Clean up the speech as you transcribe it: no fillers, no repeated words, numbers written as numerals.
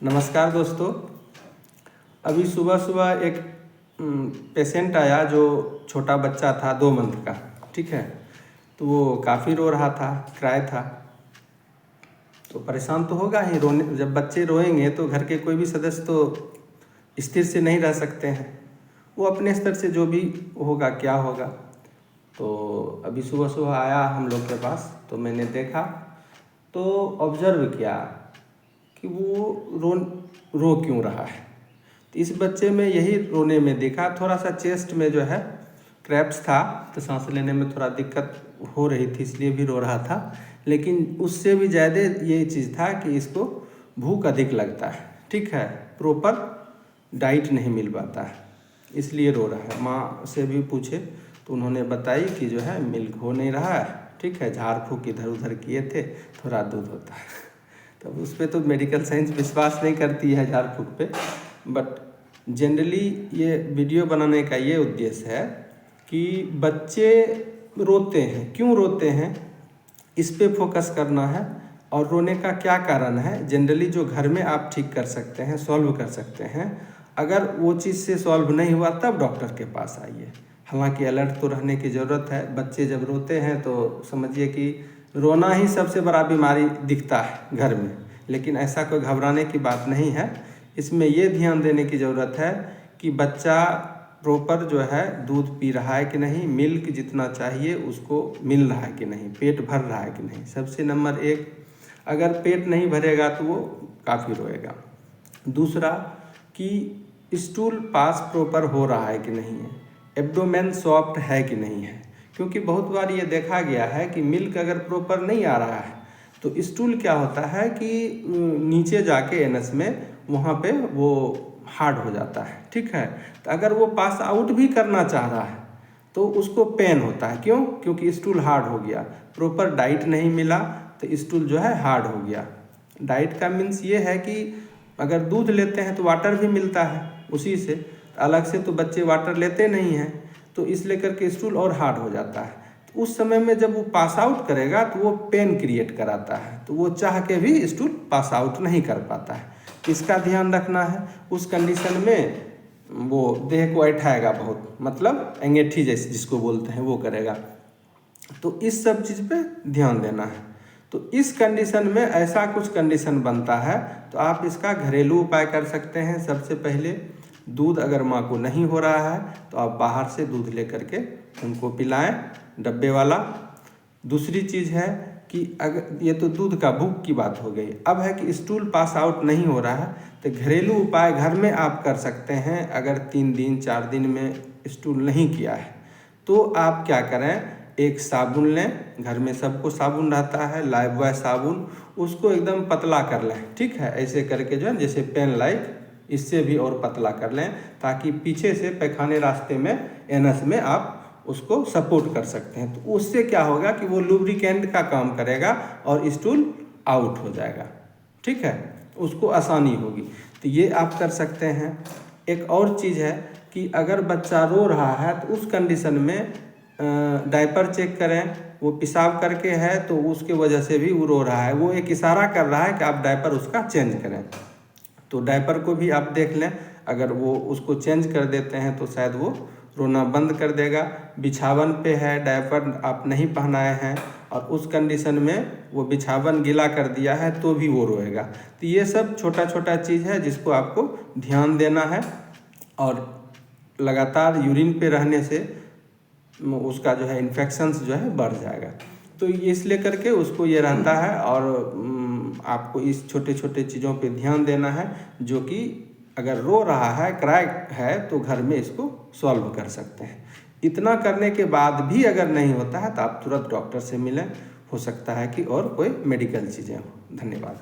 नमस्कार दोस्तों। अभी सुबह सुबह एक पेशेंट आया जो छोटा बच्चा था 2 मंथ का। ठीक है, तो वो काफ़ी रो रहा था, क्राई था। तो परेशान तो होगा ही, रोने जब बच्चे रोएंगे तो घर के कोई भी सदस्य तो स्थिर से नहीं रह सकते हैं। वो अपने स्तर से जो भी होगा क्या होगा। तो अभी सुबह सुबह आया हम लोग के पास, तो मैंने देखा तो ऑब्जर्व किया कि वो रो क्यों रहा है। तो इस बच्चे में यही रोने में दिखा, थोड़ा सा चेस्ट में जो है क्रैप्स था, तो सांस लेने में थोड़ा दिक्कत हो रही थी, इसलिए भी रो रहा था। लेकिन उससे भी ज़्यादा ये चीज़ था कि इसको भूख अधिक लगता है। ठीक है, प्रॉपर डाइट नहीं मिल पाता है, इसलिए रो रहा है। माँ से भी पूछे तो उन्होंने बताई कि जो है मिल्क हो नहीं रहा है। ठीक है, झाड़ फूँक इधर उधर किए थे, थोड़ा दूध होता है। तो उस पर तो मेडिकल साइंस विश्वास नहीं करती है झाड़ फूँक पे, बट जनरली ये वीडियो बनाने का ये उद्देश्य है कि बच्चे रोते हैं, क्यों रोते हैं, इस पे फोकस करना है। और रोने का क्या कारण है, जनरली जो घर में आप ठीक कर सकते हैं, सॉल्व कर सकते हैं। अगर वो चीज़ से सॉल्व नहीं हुआ तब डॉक्टर के पास आइए। हालांकि अलर्ट तो रहने की ज़रूरत है। बच्चे जब रोते हैं तो समझिए कि रोना ही सबसे बड़ा बीमारी दिखता है घर में, लेकिन ऐसा कोई घबराने की बात नहीं है। इसमें ये ध्यान देने की ज़रूरत है कि बच्चा प्रॉपर जो है दूध पी रहा है कि नहीं, मिल्क जितना चाहिए उसको मिल रहा है कि नहीं, पेट भर रहा है कि नहीं। सबसे नंबर 1, अगर पेट नहीं भरेगा तो वो काफ़ी रोएगा। दूसरा कि स्टूल पास प्रॉपर हो रहा है कि नहीं है, एब्डोमेन सॉफ्ट है कि नहीं है। क्योंकि बहुत बार ये देखा गया है कि मिल्क अगर प्रॉपर नहीं आ रहा है तो स्टूल क्या होता है कि नीचे जाके एनस में वहाँ पे वो हार्ड हो जाता है। ठीक है, तो अगर वो पास आउट भी करना चाह रहा है तो उसको पेन होता है। क्यों? क्योंकि स्टूल हार्ड हो गया, प्रॉपर डाइट नहीं मिला तो स्टूल जो है हार्ड हो गया। डाइट का मीन्स ये है कि अगर दूध लेते हैं तो वाटर भी मिलता है उसी से, अलग से तो बच्चे वाटर लेते नहीं हैं, तो इस लेकर के स्टूल और हार्ड हो जाता है। तो उस समय में जब वो पास आउट करेगा तो वो पेन क्रिएट कराता है, तो वो चाह के भी स्टूल पास आउट नहीं कर पाता है। इसका ध्यान रखना है। उस कंडीशन में वो देह को ऐठाएगा बहुत, मतलब अंगेठी जैसे जिसको बोलते हैं वो करेगा। तो इस सब चीज़ पे ध्यान देना है। तो इस कंडीशन में ऐसा कुछ कंडीशन बनता है तो आप इसका घरेलू उपाय कर सकते हैं। सबसे पहले दूध अगर माँ को नहीं हो रहा है तो आप बाहर से दूध लेकर के उनको पिलाएं, डब्बे वाला। दूसरी चीज़ है कि अगर ये तो दूध का भूख की बात हो गई, अब है कि स्टूल पास आउट नहीं हो रहा है तो घरेलू उपाय घर में आप कर सकते हैं। अगर 3 दिन 4 दिन में स्टूल नहीं किया है तो आप क्या करें, एक साबुन लें, घर में सबको साबुन रहता है, लाइफबॉय साबुन, उसको एकदम पतला कर लें। ठीक है, ऐसे करके जो है जैसे पेन लाइक, इससे भी और पतला कर लें ताकि पीछे से पैखाने रास्ते में एनस में आप उसको सपोर्ट कर सकते हैं। तो उससे क्या होगा कि वो लुब्रिकेंट का काम करेगा और स्टूल आउट हो जाएगा। ठीक है, उसको आसानी होगी। तो ये आप कर सकते हैं। एक और चीज़ है कि अगर बच्चा रो रहा है तो उस कंडीशन में डायपर चेक करें। वो पेशाब करके है तो उसके वजह से भी वो रो रहा है, वो एक इशारा कर रहा है कि आप डायपर उसका चेंज करें। तो डायपर को भी आप देख लें, अगर वो उसको चेंज कर देते हैं तो शायद वो रोना बंद कर देगा। बिछावन पे है, डायपर आप नहीं पहनाए हैं और उस कंडीशन में वो बिछावन गीला कर दिया है तो भी वो रोएगा। तो ये सब छोटा छोटा चीज़ है जिसको आपको ध्यान देना है। और लगातार यूरिन पे रहने से उसका जो है इन्फेक्शंस जो है बढ़ जाएगा। तो इस लेकर के उसको ये रहता है। और आपको इस छोटे छोटे चीज़ों पे ध्यान देना है, जो कि अगर रो रहा है, क्राई है, तो घर में इसको सॉल्व कर सकते हैं। इतना करने के बाद भी अगर नहीं होता है तो आप तुरंत डॉक्टर से मिलें, हो सकता है कि और कोई मेडिकल चीज़ें हो। धन्यवाद।